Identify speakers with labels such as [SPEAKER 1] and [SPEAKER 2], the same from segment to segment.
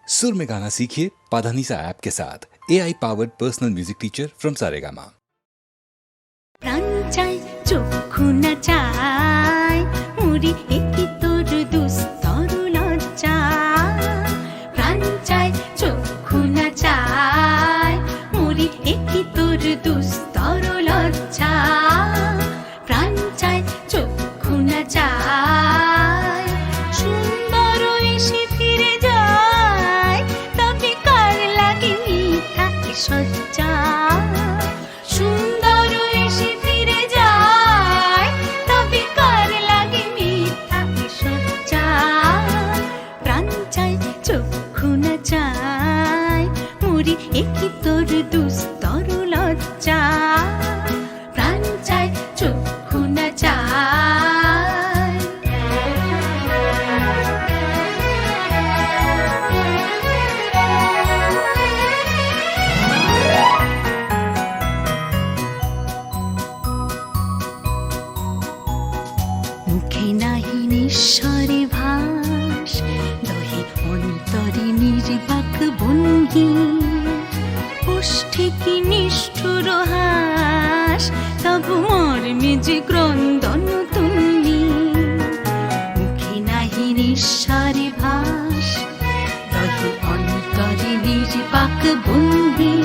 [SPEAKER 1] सुर में गाना सीखिए पाधानीसा ऐप के साथ। AI powered personal music teacher from Saregama.
[SPEAKER 2] প্রাণ চায় চক্ষু না চায় মুড়ি একই তোর দুস্তর লজ্জা প্রাণ চায় চক্ষু না চায় মুড়ি একই তোর দুস্তর লজ্জা প্রাণ চায় চক্ষু না চায় সুন্দর এসে ফিরে যায় তবে কার লাগে মিথ্যা সজ্জা সুন্দর এসে ফিরে যায় তবে কার লাগে মিথ্যা সজ্জা প্রাণ চায় চক্ষু না চায় মুড়ি একই তোর দুস্তর লজ্জা প্রাণ চায় চক্ষু না চায় মুখে নাহি নিঃস্বরে ভাস দহে অন্তরে নির্বাক ভঙ্গি ওষ্ঠে কি নিষ্ঠুর হাস তবু মর্মে যে ক্রন্দন তুমি মুখে নাহি নিঃস্বরে ভাস দহে অন্তরে নির্বাক ভঙ্গি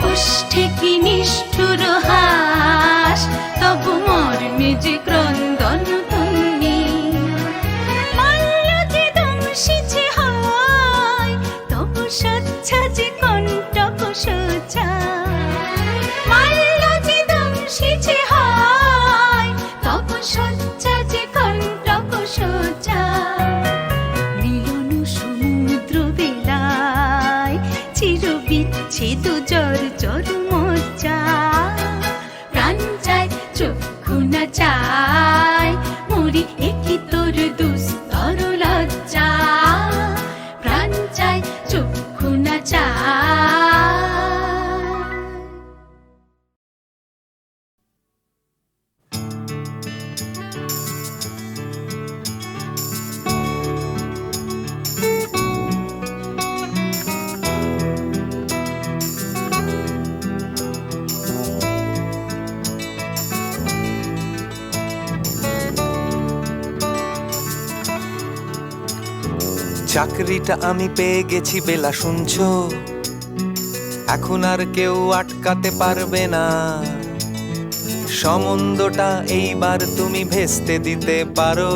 [SPEAKER 2] ওষ্ঠে কি নিষ্ঠুর হাস তবু মর্মে যে ক্রন্দন তুমি মাল্য যে দংশিছে হয় তবু সচ্ছা যে কণ্টক সোজা মাল্য যে দংশিছে হয় তবু সচ্ছা যে কণ্টক সোজা মিলন সমুদ্র বেলায় চির বিচ্ছেদ জর জর মজ্জা প্রাণ চায় চক্ষু না চায় মুড়ি একই তোর দুস্তর লজ্জা প্রাণ চায় চক্ষু না চায়
[SPEAKER 3] চাকরিটা আমি পেয়ে গেছি বেলা শুনছো এখন আর কেউ আটকাতে পারবে না সম্বন্ধটা এইবার তুমি ভেস্তে দিতে পারো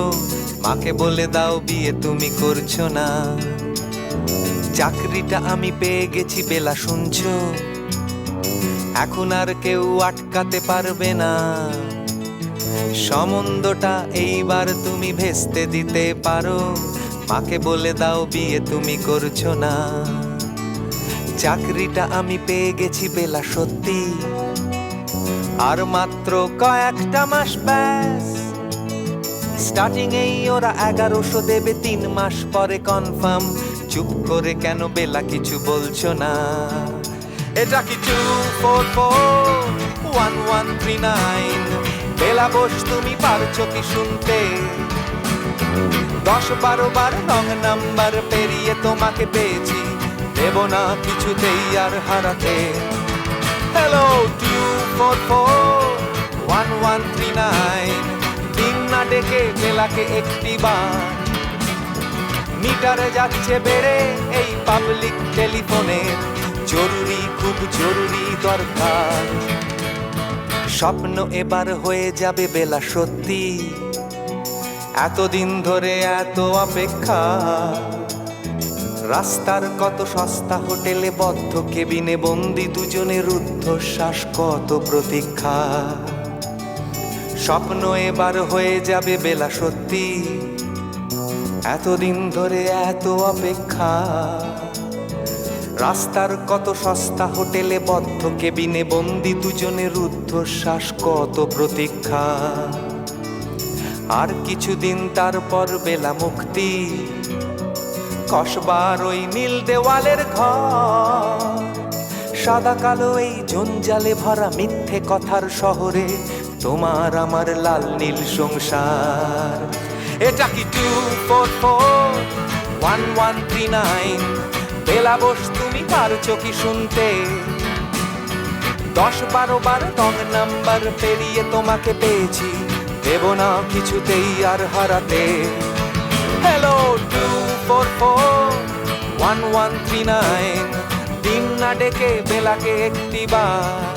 [SPEAKER 3] মাকে বলে দাও বিয়ে তুমি করছো না চাকরিটা আমি পেয়ে গেছি বেলা শুনছো এখন আর কেউ আটকাতে পারবে না সম্বন্ধটা এইবার তুমি ভেস্তে দিতে পারো মাকে বলে দাও বিয়ে তুমি করছো না চাকরিটা আমি পেয়ে গেছি বেলা সত্যি আর মাত্র কয়েকটা মাস ব্যাস স্টার্টিং এই ওরা 1100 দেবে 3 মাস পরে কনফার্ম চুপ করে কেন বেলা কিছু বলছো না এটা কি 2441139 বেলা বস তুমি পারছো কি শুনতে 10-12 বার রং নাম্বার পেরিয়ে তোমাকে পেয়েছি দেব না কিছুতেই আর হারাতে হ্যালো 2441139 দিন না ডেকে বেলাকে একটি বার মিটারে যাচ্ছে বেড়ে এই পাবলিক টেলিফোনে জরুরি খুব জরুরি দরকার স্বপ্ন এবার হয়ে যাবে বেলা সত্যি এতদিন ধরে এত অপেক্ষা রাস্তার কত সস্তা হোটেলে বদ্ধ কেবিনে বন্দি দুজনের রুদ্ধশ্বাস কত প্রতীক্ষা স্বপ্ন এবার হয়ে যাবে বেলা সত্যি এতদিন ধরে এত অপেক্ষা রাস্তার কত সস্তা হোটেলে বদ্ধ কেবিনে বন্দি দুজনের রুদ্ধশ্বাস কত প্রতীক্ষা আর কিছুদিন তারপর বেলা মুক্তি কসবার ওই নীল দেওয়ালের ঘর সাদা কালো এই জঞ্জালে ভরা মিথ্যে কথার শহরে তোমার আমার লাল নীল সংসার এটা কি 244 1139 বেলা বোস তুমি পারছো কি শুনতে 10-12 বার রং নাম্বার পেরিয়ে তোমাকে পেয়েছি দেব না কিছুতেই আর হারাতে হ্যালো 244-1139 দিন না ডেকে বেলাকে একটিবার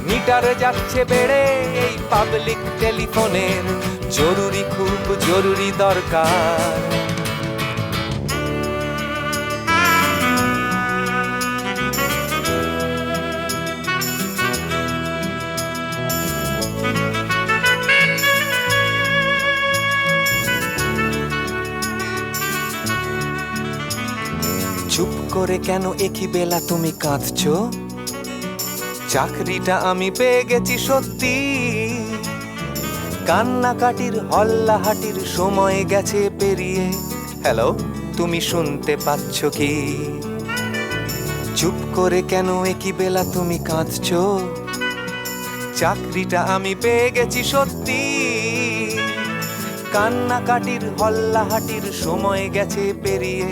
[SPEAKER 3] মিটার যাচ্ছে বেড়ে এই পাবলিক টেলিফোনের জরুরি খুব জরুরি দরকার চুপ করে কেন একই বেলা তুমি কাঁদছো চাকরিটা আমি পেয়ে গেছি সত্যি কান্নাকাটির হল্লাহাটির সময় গেছে পেরিয়ে হ্যালো তুমি শুনতে পাচ্ছ কি চুপ করে কেন একই বেলা তুমি কাঁদছো চাকরিটা আমি পেয়ে গেছি সত্যি কান্নাকাটির হল্লাহাটির সময় গেছে পেরিয়ে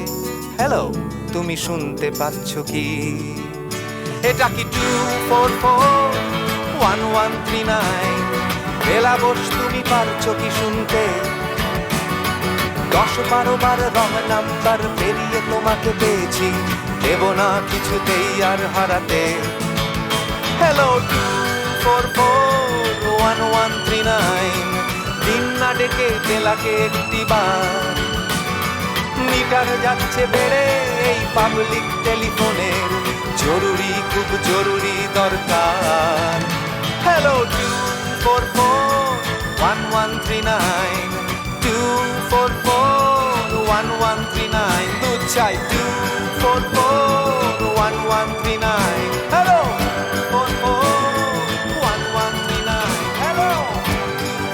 [SPEAKER 3] হ্যালো তুমি শুনতে পাচ্ছ কি এটা কি 244-1139 বেলা বোস তুমি পারছো কি শুনতে 10-12 বার রং নাম্বার পেরিয়ে তোমাকে পেয়েছি দেব না কিছুতেই আর হারাতে হ্যালো 244-1139 দিন না ডেকে বেলাকে একটিবার মিটার যাচ্ছে বেড়ে এই পাবলিক টেলিফোনের জরুরি খুব জরুরি দরকার হ্যালো 244-1139 244-1139 দুধ চাই 244-1139 হ্যালো 244-1139 হ্যালো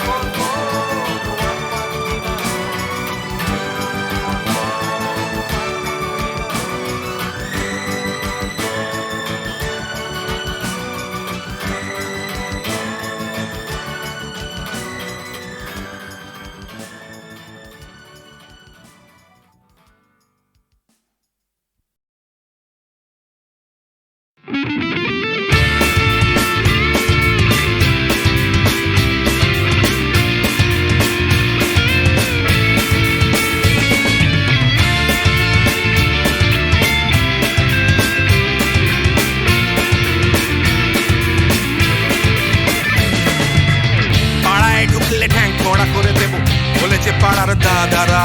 [SPEAKER 3] 244-1139
[SPEAKER 4] পাড়ার দাদারা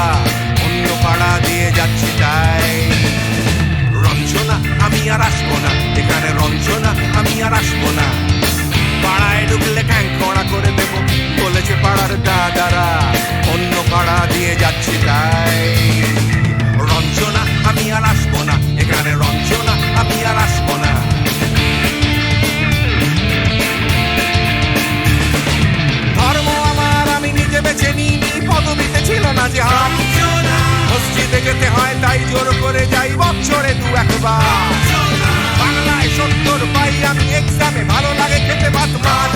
[SPEAKER 4] অন্য পাড়া দিয়ে যাচ্ছি তাই রঞ্জনা আমি আর আসবো না এখানে রঞ্জনা আমি আর আসবো না পাড়ায় ঢুকলে ঠ্যাং কড়া করে দেব বলেছে পাড়ার দাদারা অন্য পাড়া দিয়ে যাচ্ছি তাই রঞ্জনা আমি আর আসবো না এখানে রঞ্জনা আমি আর আসবো না ধর্ম আমার আমি নিজে বেছে নিই পদবিতে ছিল না যে মসজিদে যেতে হয় তাই জোর করে যাই বছরে 2-1 বাংলায় 70 পাই আমি এক্সামে ভালো লাগে খেতে ভাত মাছ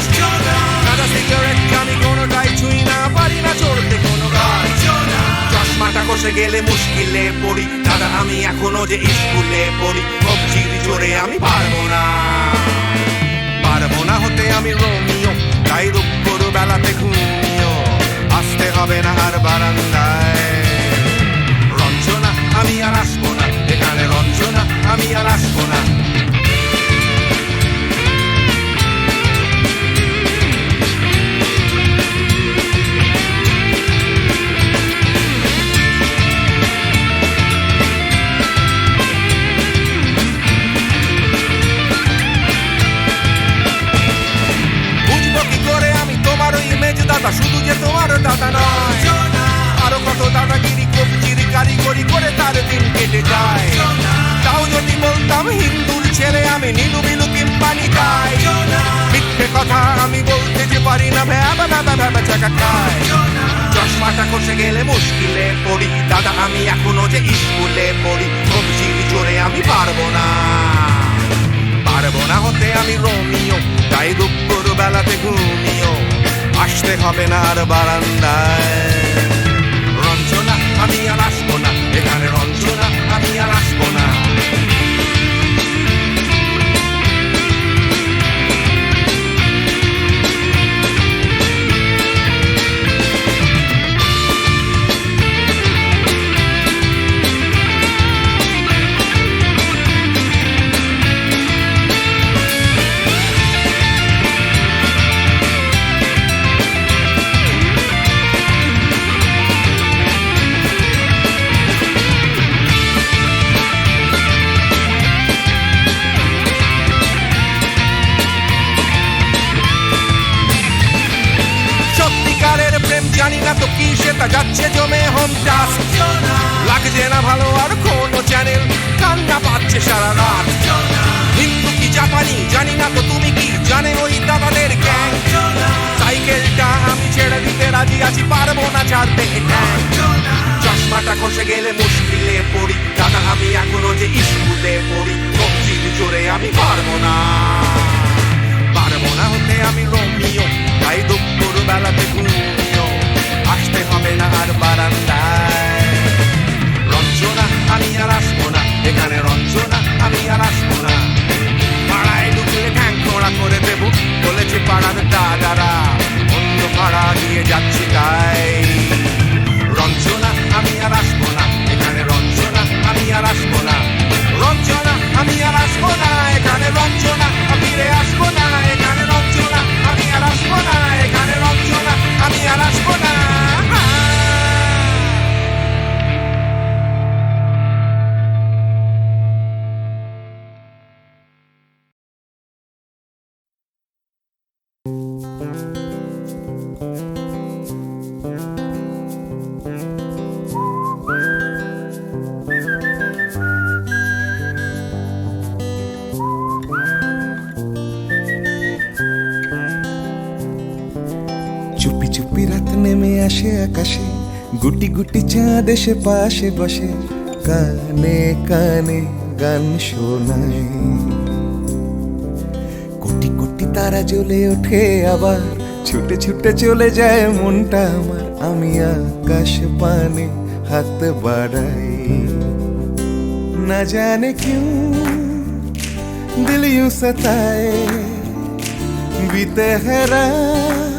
[SPEAKER 4] দাদা সিগারেট আমি কোনোটাই ছুঁই না পারি না চড়তে কোনো গাছ চশমাটা কষে গেলে মুশকিলে পড়ি দাদা আমি এখনো যে স্কুলে পড়ি কবজির জোরে আমি পারবো না হতে আমি রোমিও তাই দুপুর বেলাতে ঘুমিও আসতে হবে না আর বারান্দায় রঞ্জনা আমি আর আসবো না এখানে রঞ্জনা আমি আর আসবো না দাদা শুধু যে তোমার দাদা নয় আরো কত দাদাগিরি কবজিরি কারিগরি করে তার দিন কেটে যায় তাও যদি বলতাম হিন্দুর ছেলে আমি নীলু বিলু কিংবা নিতাই মিথ্যে কথা আমি বলতে যে পারি না ভ্যাবা ভ্যাবা ভ্যাবা চাকা খায় চশমাটা কষে গেলে মুশকিলে পড়ি দাদা আমি এখনো যে স্কুলে পড়ি কবজিরি জোরে আমি পারবো না হতে আমি রোমিও তাই দুপুর বেলাতে ঘুমিও আসতে হবে না আর বারান্দায় রঞ্জনা আমি আর আসবো না এখানে রঞ্জনা আমি আর আসবো না। সত্যিকারের প্রেম জানি না তো কি, সেটা যাচ্ছে জমে হোমটাস। লাগছে না ভালো আর কোনো চ্যানেল, কান্না পাচ্ছে সারা রাত। হিন্দু কি জাপানি জানি না তো তুমি কি জানে ওই দাদাদের গ্যাং। সাইকেলটা আমি ছেড়ে দিতে রাজি আছি, পারবো না ছাড়তে গ্যাং। চশমাটা খসে গেলে মুশকিলে পড়ি দাদা, আমি এখনো যে স্কুলে পড়ি। কবজির জোরে আমি পারবো না, পারবো না হতে আমি রোমিও। তাই দুপুর বেলাতে ঘুমিও, আসতে হবে না আর বারান্দায়। রঞ্জনা আমি আর আসবো না, এখানে রঞ্জনা আমি আর আসবো না। পাড়ায় ঢুকলে ঠ্যাং খোঁড়া করে দেবো বলেছে পাড়ার দাদারা, অন্য পাড়া দিয়ে যাচ্ছি তাই। রঞ্জনা আমি আর আসবো না, এখানে রঞ্জনা আমি আর আসবো না। রঞ্জনা আমি আর আসবো না, এখানে রঞ্জনা ফিরে আসবো না। এখানে রঞ্জনা আমি আর আসবো না, এখানে রঞ্জনা আমি আর আসবো না।
[SPEAKER 5] চুপি চুপি রাত নেমে আসে আকাশে, গুটি গুটি চাঁদ এসে পাশে বসে, কানে কানে গান শোনায়। কোটি কোটি তারা জ্বলে ওঠে আবার, ছুটে ছুটে চলে যায় মনটা আমার। আমি আকাশ পানে হাত বাড়াই, না জানে क्यों दिल यूं सताए। बीते है रात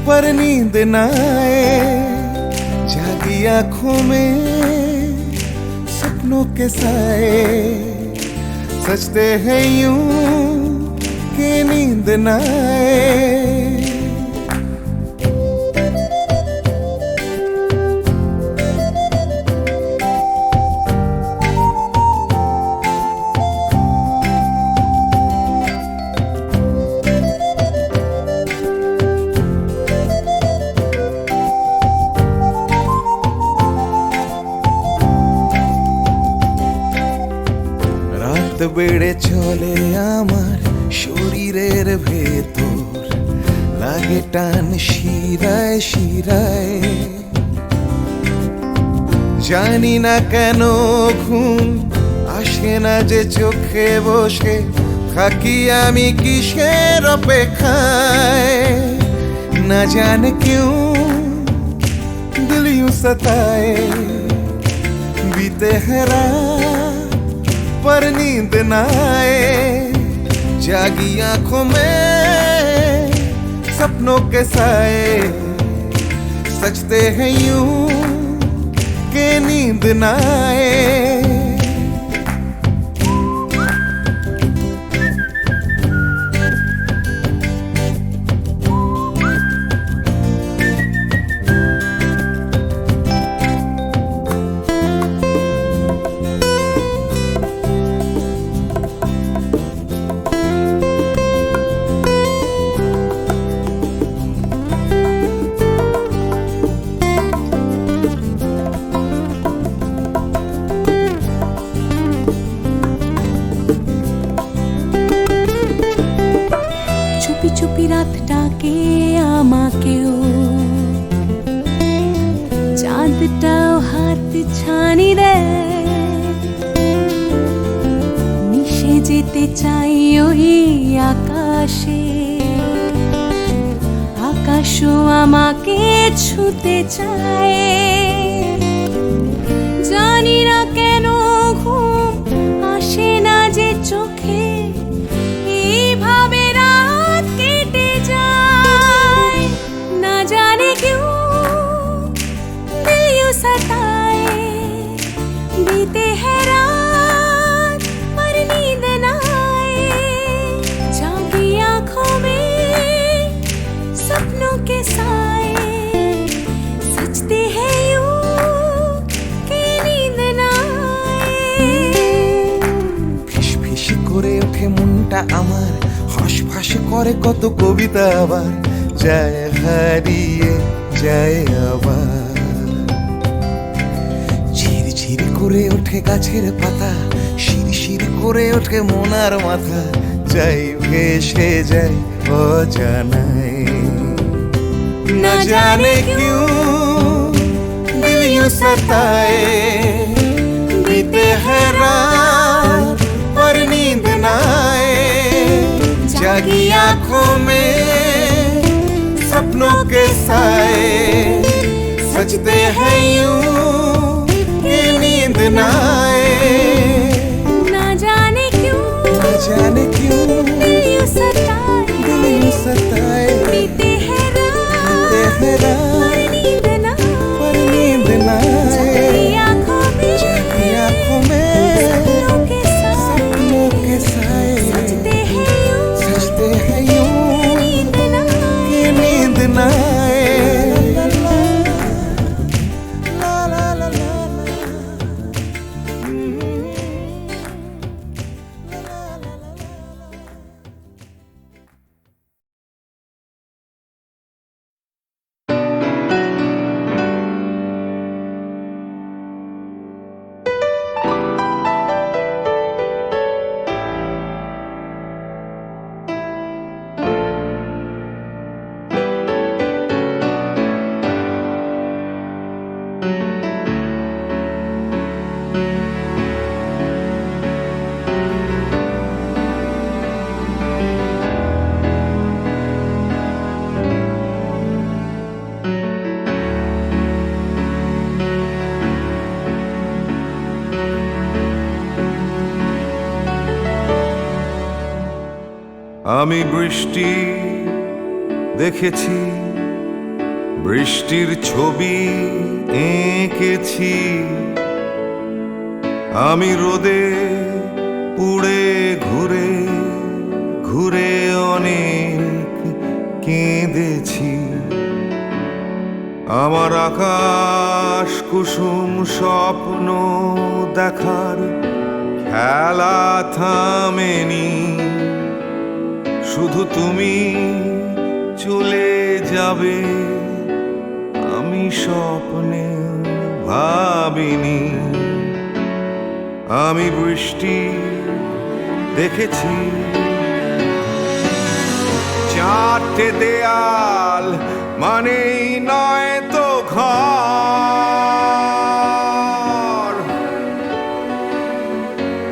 [SPEAKER 5] पर नींद न आए, जागी आंखों में सपनों के साए। सजते हैं यूं कि नींद न आए। রাত বেড়ে চলে আমার শরীরের ভেতর, লাগে টান শিরায় শিরায়। জানি না কেন ঘুম আসে না যে চোখে বসে, থাকি আমি কিসের অপেক্ষায়। না জানে क्यों दिल यूं सताए। बीते है रात पर नींद न आए, जागी आंखों में सपनों के साए। सजते हैं यूं कि नींद न आए।
[SPEAKER 2] চুপি চুপি রাত ডাকে আমাকেও, চাঁদটাও হাত ছানি দেয়। মিশে যেতে চাই ওই আকাশে, আকাশও আমাকে ছুতে চায়। জানি না কেন ঘুম আসে না যে চোখে, এইভাবে রাত কেটে যায়। না জানে কেউ दिल यूं सताए, बीते है रात पर नींद न आए, जागी आंखों में सपनों के साए, सजते हैं यूं कि नींद न आए।
[SPEAKER 5] ফিস ফিস করে ওঠে মনটা আমার, হাঁস করে কত কবিতা আবার যায় হারিয়ে যায় আবার। ঝিরঝির করে ওঠে গাছের পাতা, শিরশির করে ওঠে মনার মাথা, যাই ভেসে যায় অজানায়। না জানে क्यों दिल यूं सताए, बीते है रात पर नींद न आए, जागी आंखों में सपनों के साए, सजते हैं यूं कि नींद न आए।
[SPEAKER 2] ना जाने क्यों दिल यूं सताए, बीते हैं रात पर नींद न
[SPEAKER 5] पर नींद न आए,
[SPEAKER 2] जागी आंखों में सपनों के साए,
[SPEAKER 5] सपनों के साए,
[SPEAKER 2] सजते हैं यूं
[SPEAKER 5] सजते हैं यूं
[SPEAKER 2] नींद न आए।
[SPEAKER 5] कि नींद न आए। ला ला ला ला
[SPEAKER 4] আমি বৃষ্টি দেখেছি, বৃষ্টির ছবি এঁকেছি, আমি রোদে পুড়ে ঘুরে ঘুরে অনেক কেঁদেছি। আমার আকাশ কুসুম স্বপ্ন দেখার খেলা থামেনি, শুধু তুমি চলে যাবে আমি স্বপ্নে ভাবিনি। আমি বৃষ্টি দেখেছি, চারটে দেয়াল মানেই নয় তো ঘর,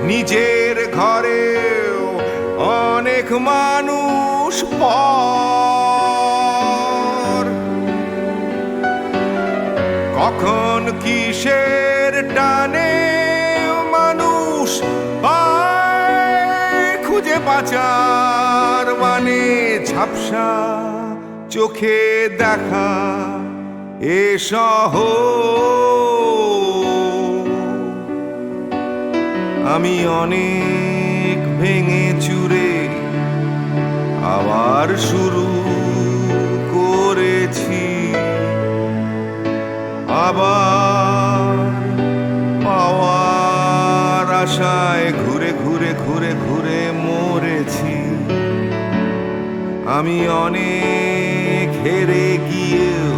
[SPEAKER 4] নিজের ঘরেও অনেক মানুষ পর। কখন কিসের টানে মানুষ পায় খুঁজে বাঁচার মানে, ঝাপসা চোখে দেখা এ শহর। আমি অনেক ভেঙে চুরে আবার শুরু করেছি, আবার পাওয়ার আশায় ঘুরে ঘুরে ঘুরে ঘুরে মরেছি। আমি অনেক হেরে গিয়েও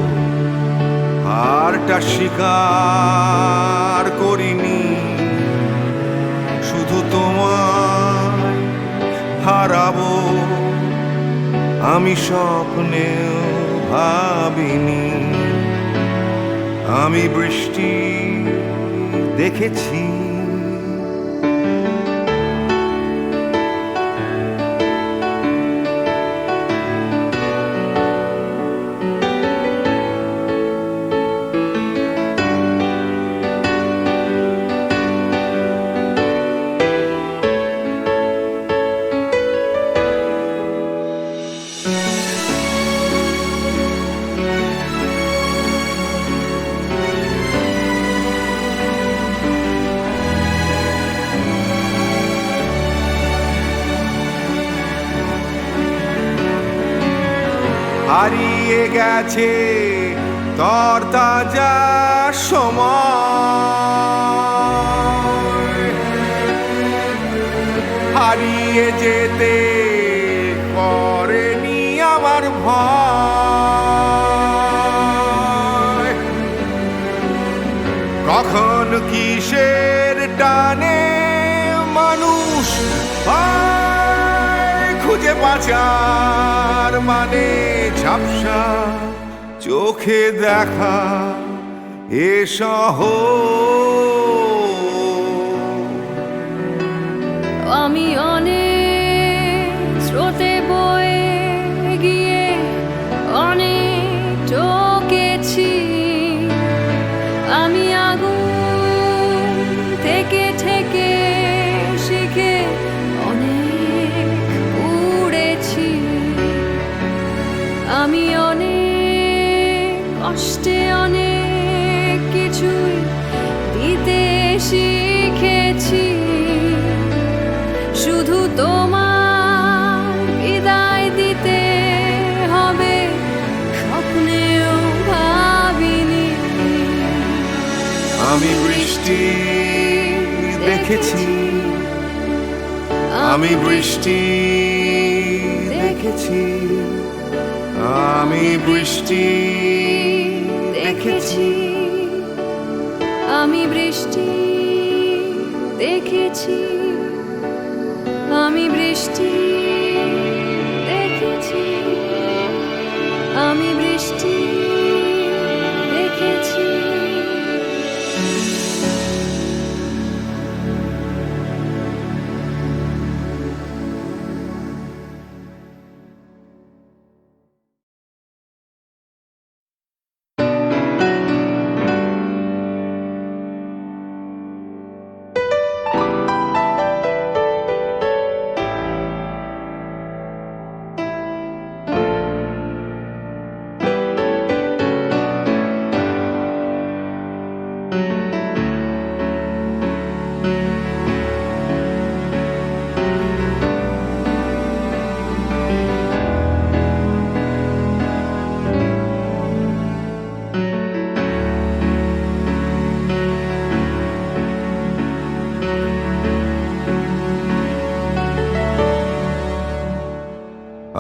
[SPEAKER 4] হারটা স্বীকার করিনি, শুধু তোমায় হারাবো আমি স্বপ্নেও ভাবিনি। আমি বৃষ্টি দেখেছি, গেছে তরতাজা সময়, হারিয়ে যেতে করেনি আমার ভয়। কখন কিসের টানে মানুষ পায় খুঁজে বাঁচার মানে ঝাপসা চোখে দেখা এ শহর।
[SPEAKER 2] আমি অনেক স্রোতে বয়ে গিয়ে অনেক টকেছি, আমি আগুন থেকে থেকে শিখে অনেক উড়েছি, আমি অনেক কষ্টে অনেক কিছুই দিতে শিখেছি, শুধু তোমার বিদায় দিতে হবে স্বপ্নেও ভাবিনি।
[SPEAKER 4] আমি বৃষ্টি দেখেছি, আমি বৃষ্টি দেখেছি, আমি বৃষ্টি দেখেছি,
[SPEAKER 2] আমি বৃষ্টি দেখেছি, আমি বৃষ্টি দেখেছি, আমি বৃষ্টি দেখেছি।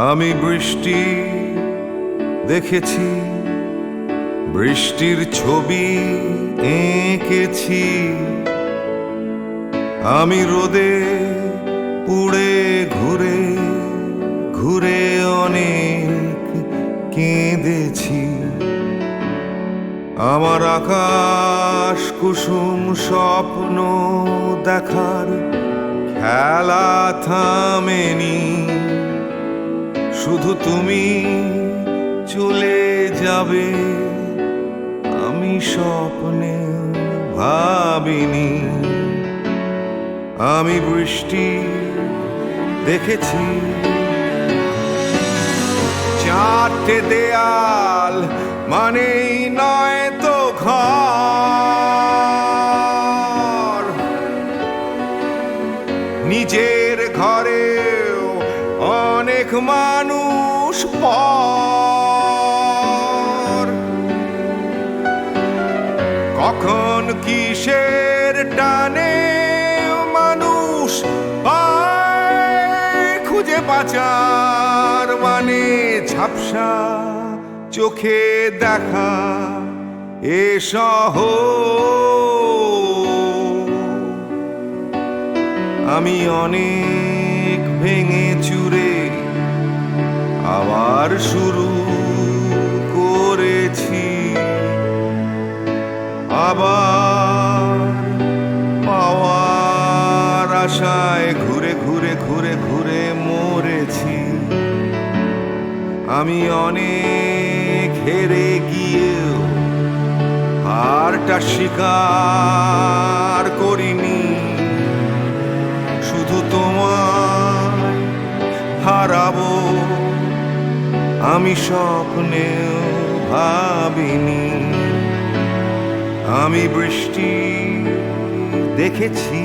[SPEAKER 4] আমি বৃষ্টি দেখেছি, বৃষ্টির ছবি এঁকেছি, আমি রোদে পুড়ে ঘুরে ঘুরে অনেক কেঁদেছি, আমার আকাশ কুসুম স্বপ্ন দেখার খেলা থামেনি, শুধু তুমি চলে যাবে আমি স্বপ্নে ভাবিনি, আমি বৃষ্টি দেখেছি, চারটে দেয়াল মানেই নয় তো ঘর, নিজের ঘরেও অনেক মানুষ পর, কখন কিসের টানে মানুষ পায় খুঁজে বাঁচার মানে ঝাপসা চোখে দেখা এ শহর। আমি অনেক ভেঙে চুরে আবার শুরু করেছি, আবার পাওয়ার আশায় ঘুরে ঘুরে ঘুরে ঘুরে মরেছি, আমি অনেক হেরে গিয়েও হারটা স্বীকার করিনি, শুধু তোমায় হারাবো আমি স্বপ্নেও ভাবিনি, আমি বৃষ্টি দেখেছি।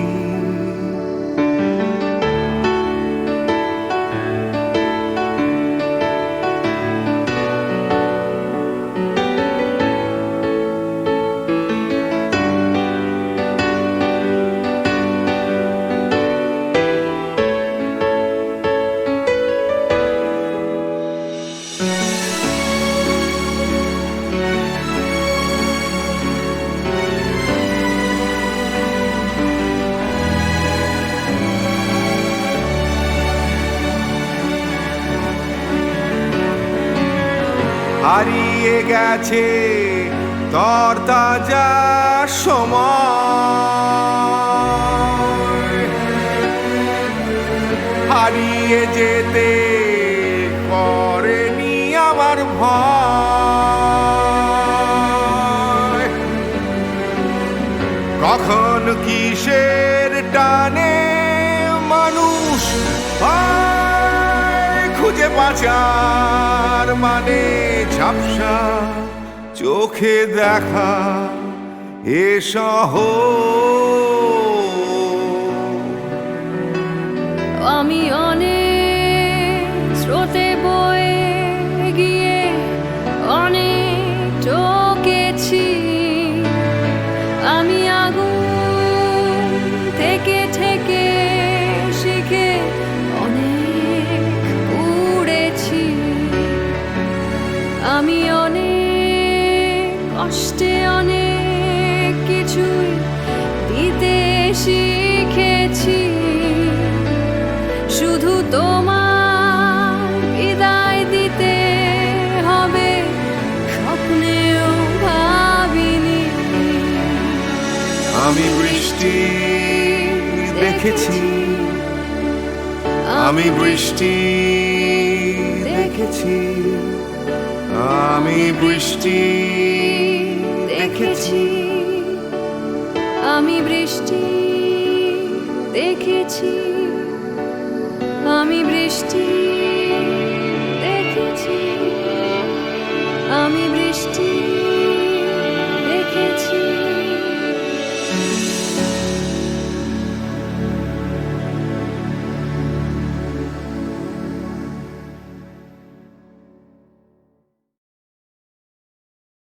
[SPEAKER 4] গেছে তরতাজা সময়, হারিয়ে যেতে করেনি আমার ভয়। কখন কিসের টানে মানুষ হয় খুঁজে বাঁচার মানে, ঝাপসা চোখে দেখা এ শহর।
[SPEAKER 2] আমি অনেক স্রোতে বয়ে গিয়ে অনেক টকেছি, আমি আগুন থেকে থেকে শিখে অনেক উড়েছি, আমি অনেক কষ্টে অনেক কিছুই দিতে শিখেছি, শুধু তোমার বিদায় দিতে হবে স্বপ্নেও ভাবিনি।
[SPEAKER 4] আমি বৃষ্টি দেখেছি, আমি বৃষ্টি দেখেছি, আমি বৃষ্টি দেখেছি,
[SPEAKER 2] আমি বৃষ্টি দেখেছি, আমি বৃষ্টি দেখেছি, আমি বৃষ্টি